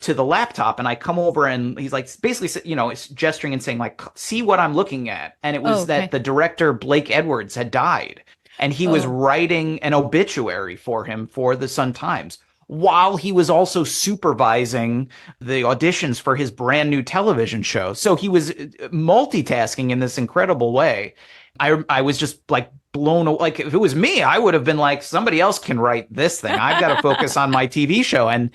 to the laptop, and I come over, and he's like basically, gesturing and saying like, see what I'm looking at. And it was that the director Blake Edwards had died, and he was writing an obituary for him for the Sun-Times, while he was also supervising the auditions for his brand new television show. So he was multitasking in this incredible way. I was just like blown away. Like if it was me, I would have been like, somebody else can write this thing. I've got to focus on my TV show. And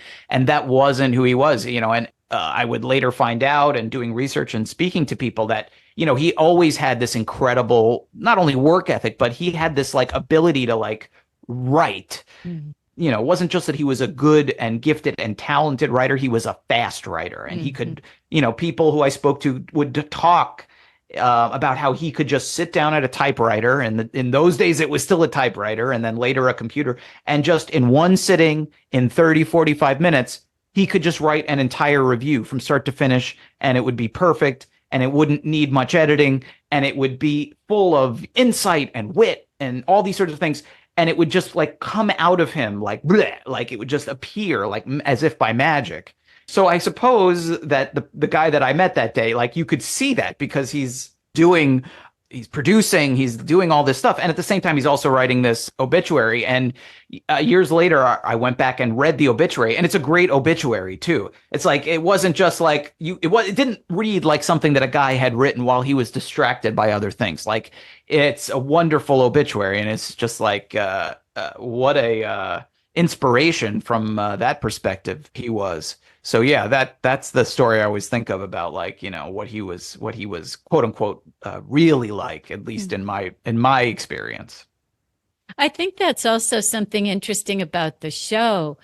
that wasn't who he was, and I would later find out, and doing research and speaking to people, that he always had this incredible, not only work ethic, but he had this like ability to like write. It wasn't just that he was a good and gifted and talented writer. He was a fast writer, and he could, people who I spoke to would talk about how he could just sit down at a typewriter. And in those days, it was still a typewriter, and then later a computer. And just in one sitting, in 30, 45 minutes, he could just write an entire review from start to finish, and it would be perfect, and it wouldn't need much editing, and it would be full of insight and wit and all these sorts of things. And it would just like come out of him like bleh, like it would just appear like as if by magic. So I suppose that the guy that I met that day, like you could see that, because he's producing, he's doing all this stuff. And at the same time, he's also writing this obituary. And years later, I went back and read the obituary, and it's a great obituary too. It's like, it wasn't just like it didn't read like something that a guy had written while he was distracted by other things. Like, it's a wonderful obituary. And it's just like, what a inspiration from that perspective he was. So yeah, that's the story I always think of about, like, what he was quote unquote really like, at least in my experience. I think that's also something interesting about the show,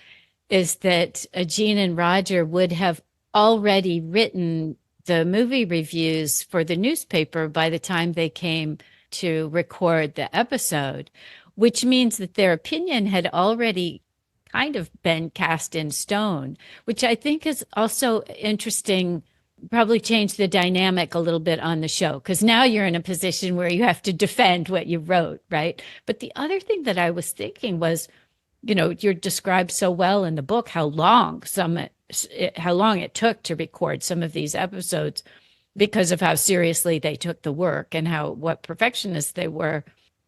is that Gene and Roger would have already written the movie reviews for the newspaper by the time they came to record the episode, which means that their opinion had already kind of been cast in stone, which I think is also interesting, probably changed the dynamic a little bit on the show, because now you're in a position where you have to defend what you wrote, right? But the other thing that I was thinking was, you're described so well in the book how long it took to record some of these episodes, because of how seriously they took the work and what perfectionists they were.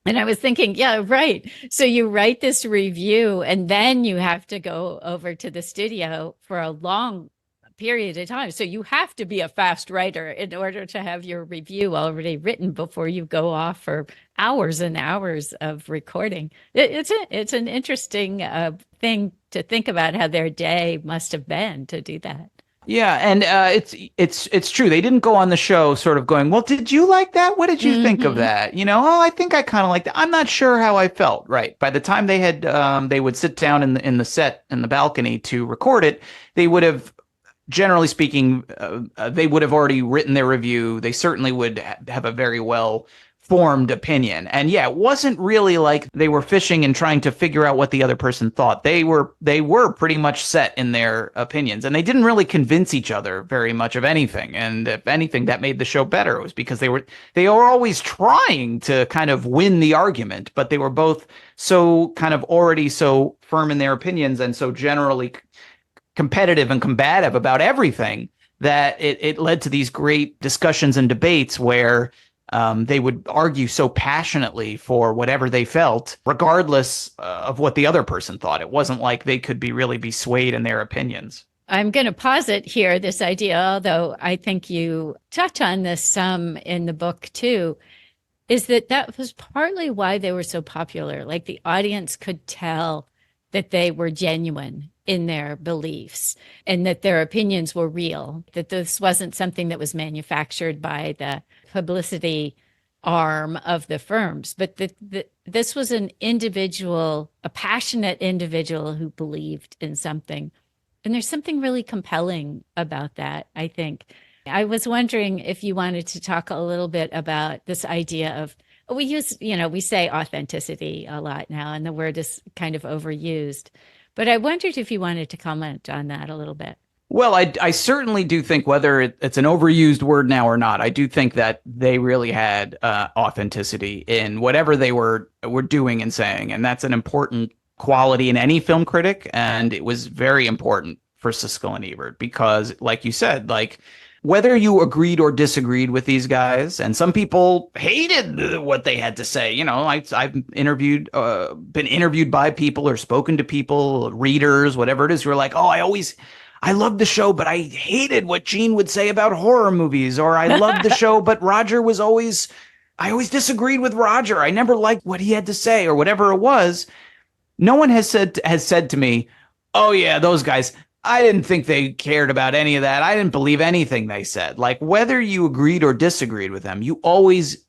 And I was thinking, yeah, right. So you write this review, and then you have to go over to the studio for a long period of time. So you have to be a fast writer in order to have your review already written before you go off for hours and hours of recording. It's an interesting thing to think about, how their day must have been to do that. Yeah, and it's true. They didn't go on the show sort of going, "Well, did you like that? What did you think of Hmm. that?" Oh, I think I kind of liked that. I'm not sure how I felt. Right. By the time they would sit down in the set in the balcony to record it, they would have, generally speaking, they would have already written their review. They certainly would have a very well formed opinion. And yeah, it wasn't really like they were fishing and trying to figure out what the other person thought. They were pretty much set in their opinions, and they didn't really convince each other very much of anything. And if anything, that made the show better. It was because they were always trying to kind of win the argument, but they were both so kind of already so firm in their opinions and so generally competitive and combative about everything that it led to these great discussions and debates where they would argue so passionately for whatever they felt, regardless of what the other person thought. It wasn't like they could be swayed in their opinions. I'm going to posit here this idea, although I think you touch on this some in the book too, is that was partly why they were so popular. Like the audience could tell that they were genuine in their beliefs and that their opinions were real, that this wasn't something that was manufactured by the publicity arm of the firms, but that this was an individual, a passionate individual who believed in something. And there's something really compelling about that, I think. I was wondering if you wanted to talk a little bit about this idea of we say authenticity a lot now, and the word is kind of overused. But I wondered if you wanted to comment on that a little bit. Well, I certainly do think whether it's an overused word now or not, I do think that they really had authenticity in whatever they were doing and saying, and that's an important quality in any film critic, and it was very important for Siskel and Ebert because, like you said, like whether you agreed or disagreed with these guys, and some people hated what they had to say. I've been interviewed by people or spoken to people, readers, whatever it is, who are like, "Oh, I loved the show, but I hated what Gene would say about horror movies," or "I loved the show, but I always disagreed with Roger. I never liked what he had to say," or whatever it was. No one has said to me, "Oh yeah, those guys, I didn't think they cared about any of that. I didn't believe anything they said." Like whether you agreed or disagreed with them, you always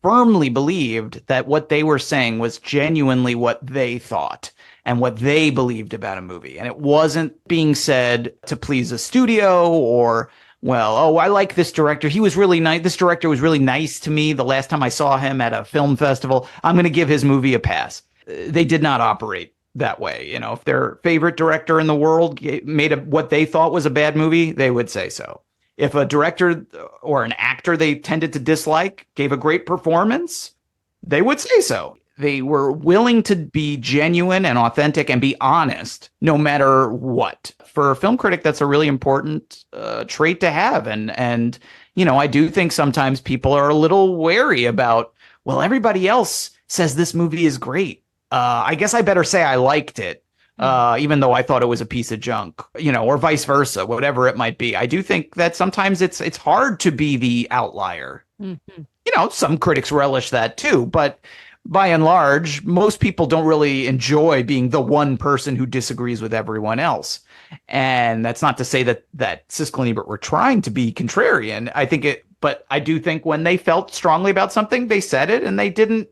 firmly believed that what they were saying was genuinely what they thought and what they believed about a movie. And it wasn't being said to please a studio or, well, "Oh, I like this director. He was really nice. This director was really nice to me the last time I saw him at a film festival. I'm going to give his movie a pass." They did not operate that way. If their favorite director in the world made what they thought was a bad movie, they would say so. If a director or an actor they tended to dislike gave a great performance, they would say so. They were willing to be genuine and authentic and be honest no matter what. For a film critic, that's a really important trait to have. And I do think sometimes people are a little wary about, well, everybody else says this movie is great. I guess I better say I liked it, even though I thought it was a piece of junk, or vice versa, whatever it might be. I do think that sometimes it's hard to be the outlier. Mm-hmm. Some critics relish that too, but by and large, most people don't really enjoy being the one person who disagrees with everyone else. And that's not to say that Siskel and Ebert were trying to be contrarian. But I do think when they felt strongly about something, they said it and they didn't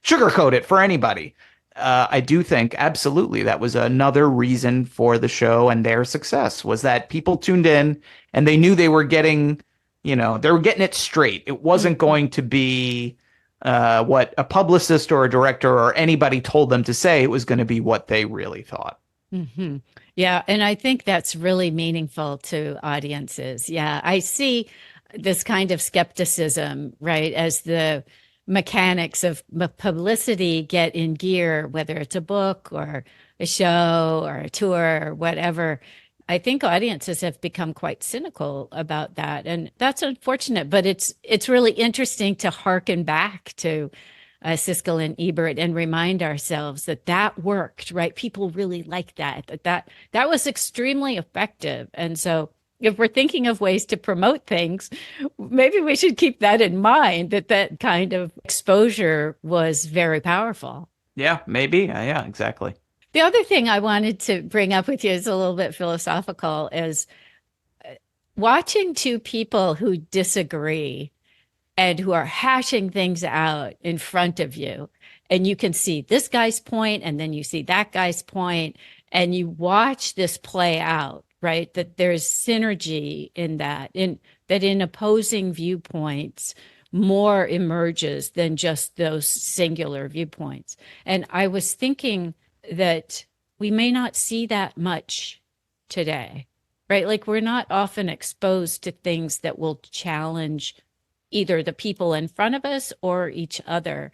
sugarcoat it for anybody. I do think absolutely that was another reason for the show and their success was that people tuned in and they knew they were getting it straight. It wasn't going to be what a publicist or a director or anybody told them to say. It was going to be what they really thought. Mm-hmm. Yeah. And I think that's really meaningful to audiences. Yeah. I see this kind of skepticism, right, as the mechanics of publicity get in gear, whether it's a book or a show or a tour or whatever. I think audiences have become quite cynical about that, and that's unfortunate. But it's really interesting to hearken back to Siskel and Ebert and remind ourselves that worked, right? People really liked that was extremely effective, and so if we're thinking of ways to promote things, maybe we should keep that in mind, that kind of exposure was very powerful. Yeah, maybe. Yeah, exactly. The other thing I wanted to bring up with you is a little bit philosophical is watching two people who disagree and who are hashing things out in front of you. And you can see this guy's point, and then you see that guy's point, and you watch this play out, right? That there's synergy in that, in that in opposing viewpoints, more emerges than just those singular viewpoints. And I was thinking that we may not see that much today, right? Like we're not often exposed to things that will challenge either the people in front of us or each other.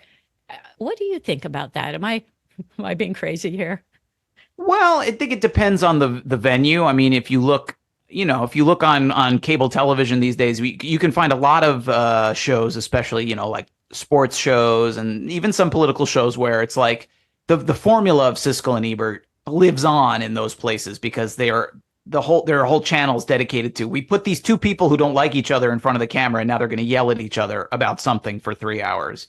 What do you think about that? Am I being crazy here? Well, I think it depends on the venue. I mean, if you look, if you look on cable television these days, you can find a lot of shows, especially like sports shows and even some political shows where it's like the formula of Siskel and Ebert lives on in those places because there are whole channels dedicated to, we put these two people who don't like each other in front of the camera and now they're going to yell at each other about something for 3 hours.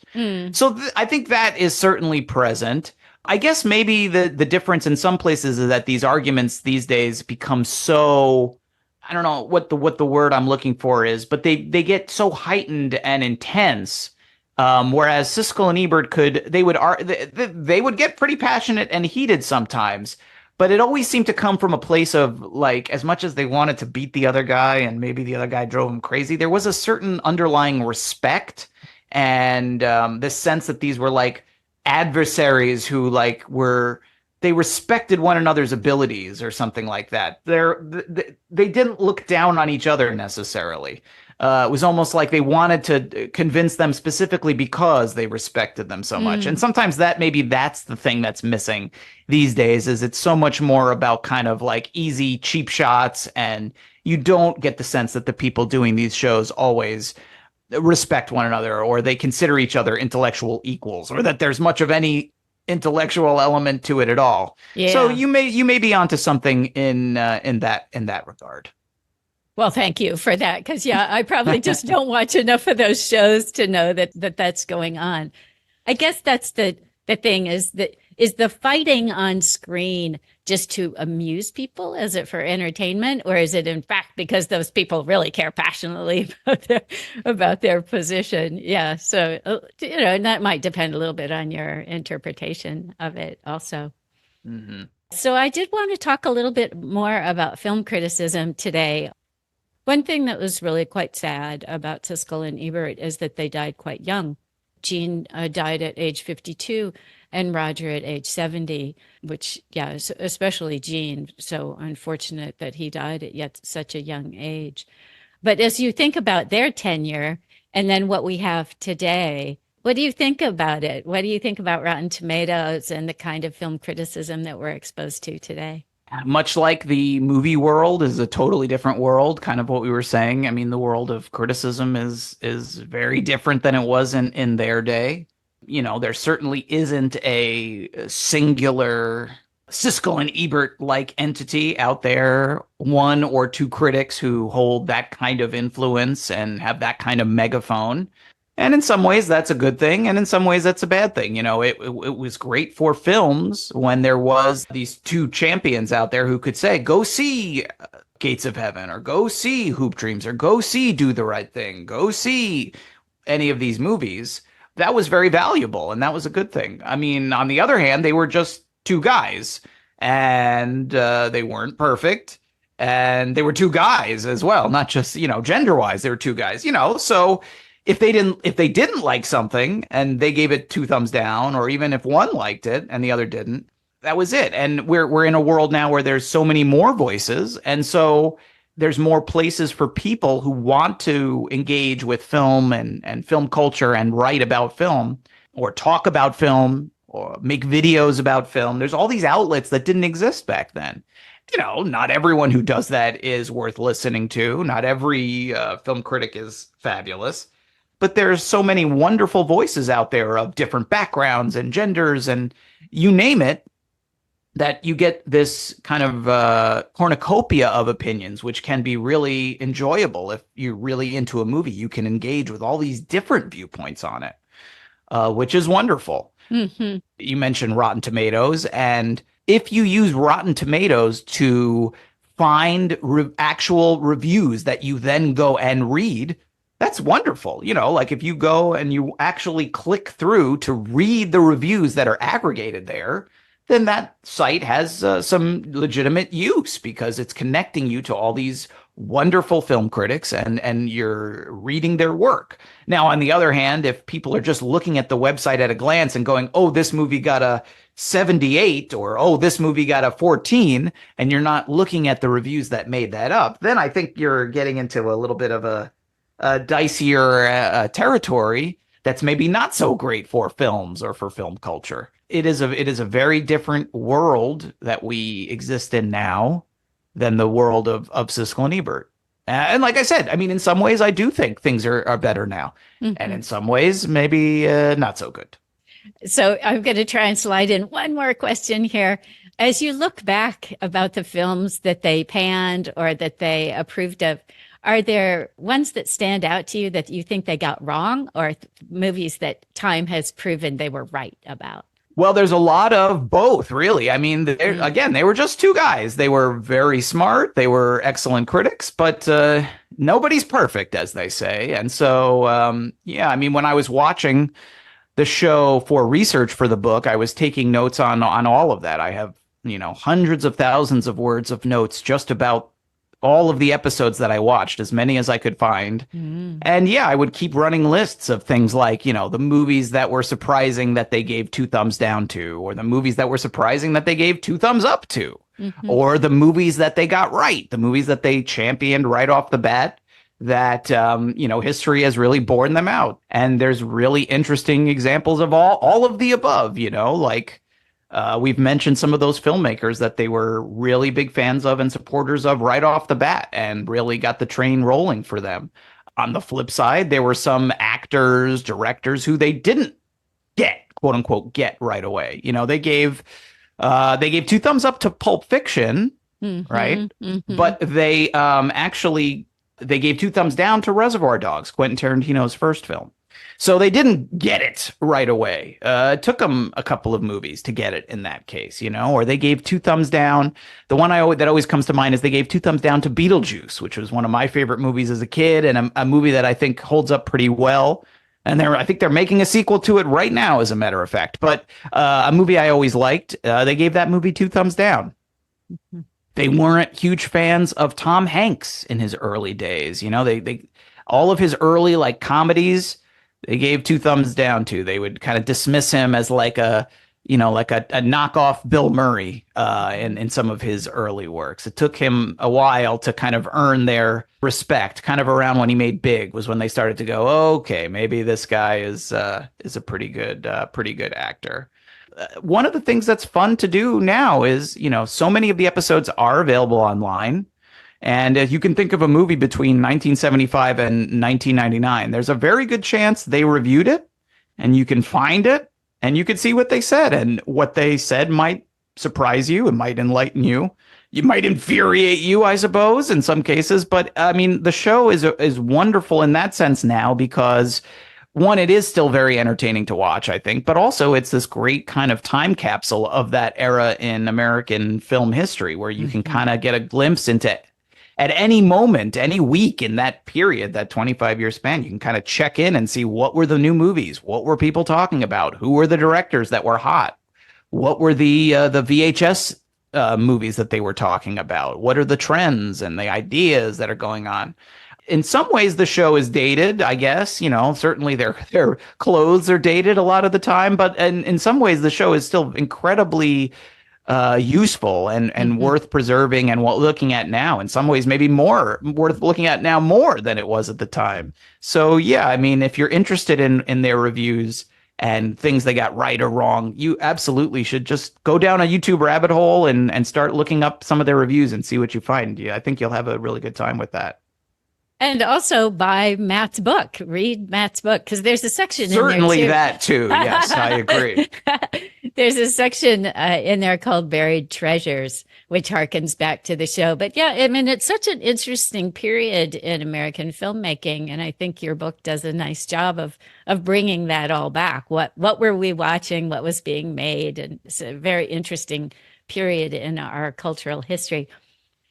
So I think that is certainly present. I guess maybe the difference in some places is that these arguments these days become so, I don't know what the word I'm looking for is, but they get so heightened and intense. Whereas Siskel and Ebert they would get pretty passionate and heated sometimes, but it always seemed to come from a place of like, as much as they wanted to beat the other guy and maybe the other guy drove them crazy, there was a certain underlying respect and this sense that these were like adversaries who they respected one another's abilities or something like that. They didn't look down on each other necessarily. It was almost like they wanted to convince them specifically because they respected them so much. And sometimes that's the thing that's missing these days, is it's so much more about kind of like easy, cheap shots, and you don't get the sense that the people doing these shows always respect one another or they consider each other intellectual equals or that there's much of any intellectual element to it at all. Yeah. So you may be onto something in that regard. Well, thank you for that. Because I probably just don't watch enough of those shows to know that's going on. I guess that's the thing is the fighting on screen just to amuse people? Is it for entertainment, or is it in fact because those people really care passionately about their position? Yeah. So and that might depend a little bit on your interpretation of it also. Mm-hmm. So I did want to talk a little bit more about film criticism today. One thing that was really quite sad about Siskel and Ebert is that they died quite young. Gene died at age 52 and Roger at age 70, which, especially Gene, so unfortunate that he died at yet such a young age. But as you think about their tenure and then what we have today, what do you think about it? What do you think about Rotten Tomatoes and the kind of film criticism that we're exposed to today? Much like the movie world is a totally different world, kind of what we were saying. I mean, the world of criticism is very different than it was in their day. There certainly isn't a singular Siskel and Ebert-like entity out there, one or two critics who hold that kind of influence and have that kind of megaphone. And in some ways, that's a good thing. And in some ways, that's a bad thing. It was great for films when there was these two champions out there who could say, go see Gates of Heaven, or go see Hoop Dreams, or go see Do the Right Thing, go see any of these movies. That was very valuable, and that was a good thing. I mean, on the other hand, they were just two guys, and they weren't perfect. And they were two guys as well, not just, gender-wise, they were two guys, so if they didn't like something and they gave it 2 thumbs down, or even if one liked it and the other didn't, that was it. And we're in a world now where there's so many more voices, and so there's more places for people who want to engage with film and film culture and write about film or talk about film or make videos about film. There's all these outlets that didn't exist back then. Not everyone who does that is worth listening to. Not every film critic is fabulous. But there's so many wonderful voices out there of different backgrounds and genders and you name it, that you get this kind of cornucopia of opinions, which can be really enjoyable. If you're really into a movie, you can engage with all these different viewpoints on it, which is wonderful. Mm-hmm. You mentioned Rotten Tomatoes, and if you use Rotten Tomatoes to find actual reviews that you then go and read, that's wonderful. Like if you go and you actually click through to read the reviews that are aggregated there, then that site has some legitimate use because it's connecting you to all these wonderful film critics and you're reading their work. Now, on the other hand, if people are just looking at the website at a glance and going, oh, this movie got a 78 or, oh, this movie got a 14, and you're not looking at the reviews that made that up, then I think you're getting into a little bit of a dicier territory that's maybe not so great for films or for film culture. It is a very different world that we exist in now than the world of Siskel and Ebert. And like I said, I mean, in some ways, I do think things are better now. And in some ways, maybe not so good. So I'm going to try and slide in one more question here. As you look back about the films that they panned or that they approved of, are there ones that stand out to you that you think they got wrong, or movies that time has proven they were right about? Well, there's a lot of both, really. I mean, again, they were just two guys. They were very smart. They were excellent critics, but nobody's perfect, as they say. And so, yeah, I mean, when I was watching the show for research for the book, I was taking notes on all of that. I have, hundreds of thousands of words of notes just about all of the episodes that I watched, as many as I could find. And yeah, I would keep running lists of things like, the movies that were surprising that they gave 2 thumbs down to, or the movies that were surprising that they gave 2 thumbs up to, or the movies that they got right, the movies that they championed right off the bat that, history has really borne them out. And there's really interesting examples of all of the above, like we've mentioned some of those filmmakers that they were really big fans of and supporters of right off the bat and really got the train rolling for them. On the flip side, there were some actors, directors who they didn't quote unquote, get right away. They gave 2 thumbs up to Pulp Fiction, right? But they they gave 2 thumbs down to Reservoir Dogs, Quentin Tarantino's first film. So they didn't get it right away. It took them a couple of movies to get it in that case, or they gave 2 thumbs down. The one that always comes to mind is they gave 2 thumbs down to Beetlejuice, which was one of my favorite movies as a kid and a movie that I think holds up pretty well. And I think they're making a sequel to it right now, as a matter of fact. But a movie I always liked, they gave that movie 2 thumbs down. They weren't huge fans of Tom Hanks in his early days. They all of his early comedies, they gave 2 thumbs down to. They would kind of dismiss him as like a knockoff Bill Murray in some of his early works. It took him a while to kind of earn their respect. Kind of around when he made Big was when they started to go, okay, maybe this guy is a pretty good actor. One of the things that's fun to do now is, so many of the episodes are available online. And you can think of a movie between 1975 and 1999. There's a very good chance they reviewed it, and you can find it, and you can see what they said. And what they said might surprise you. It might enlighten you. It might infuriate you, I suppose, in some cases. But I mean, the show is wonderful in that sense now because, one, it is still very entertaining to watch, I think, but also it's this great kind of time capsule of that era in American film history where you can kind of get a glimpse into, at any moment, any week in that period, that 25-year span, you can kind of check in and see what were the new movies, what were people talking about, who were the directors that were hot, what were the VHS movies that they were talking about, what are the trends and the ideas that are going on. In some ways, the show is dated, I guess. Certainly their clothes are dated a lot of the time, but in some ways, the show is still incredibly useful and worth preserving and looking at now. In some ways, maybe more worth looking at now more than it was at the time. So yeah, I mean, if you're interested in their reviews and things they got right or wrong, you absolutely should just go down a YouTube rabbit hole and start looking up some of their reviews and see what you find. Yeah, I think you'll have a really good time with that. And also buy Matt's book. Read Matt's book, because there's a section certainly in there that too. Yes, I agree. There's a section in there called Buried Treasures, which harkens back to the show. But yeah, I mean, it's such an interesting period in American filmmaking, and I think your book does a nice job of bringing that all back. What were we watching? What was being made? And it's a very interesting period in our cultural history.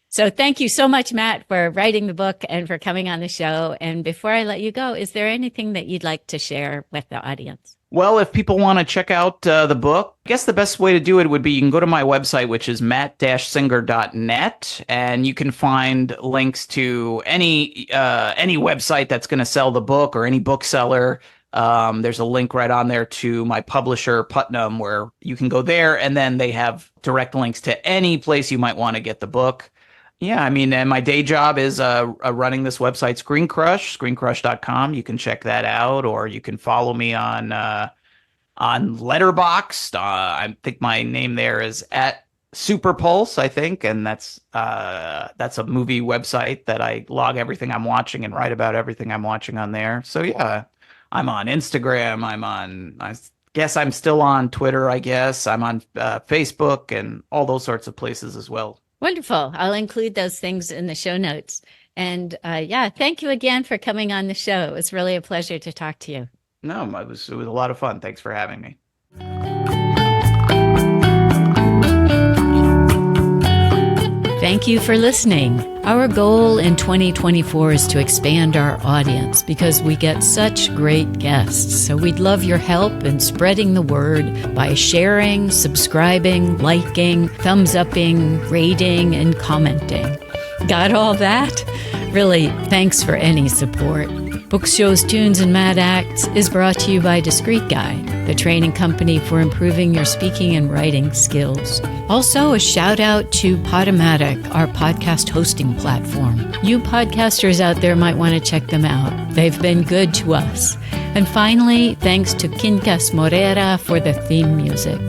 So thank you so much, Matt, for writing the book and for coming on the show. And before I let you go, is there anything that you'd like to share with the audience? Well, if people want to check out the book, I guess the best way to do it would be you can go to my website, which is matt-singer.net, and you can find links to any website that's going to sell the book or any bookseller. There's a link right on there to my publisher, Putnam, where you can go there, and then they have direct links to any place you might want to get the book. Yeah, I mean, and my day job is running this website, screencrush.com. You can check that out, or you can follow me on Letterboxd. I think my name there is at Superpulse, I think, and that's a movie website that I log everything I'm watching and write about everything I'm watching on there. So yeah, I'm on Instagram. I guess I'm still on Twitter. I guess I'm on Facebook and all those sorts of places as well. Wonderful. I'll include those things in the show notes. And thank you again for coming on the show. It was really a pleasure to talk to you. No, it was a lot of fun. Thanks for having me. Thank you for listening. Our goal in 2024 is to expand our audience because we get such great guests. So we'd love your help in spreading the word by sharing, subscribing, liking, thumbs-upping, rating, and commenting. Got all that? Really, thanks for any support. Books, Shows, Tunes, and Mad Acts is brought to you by Discreet Guide, the training company for improving your speaking and writing skills. Also, a shout out to Podomatic, our podcast hosting platform. You podcasters out there might want to check them out. They've been good to us. And finally, thanks to Quincas Morera for the theme music.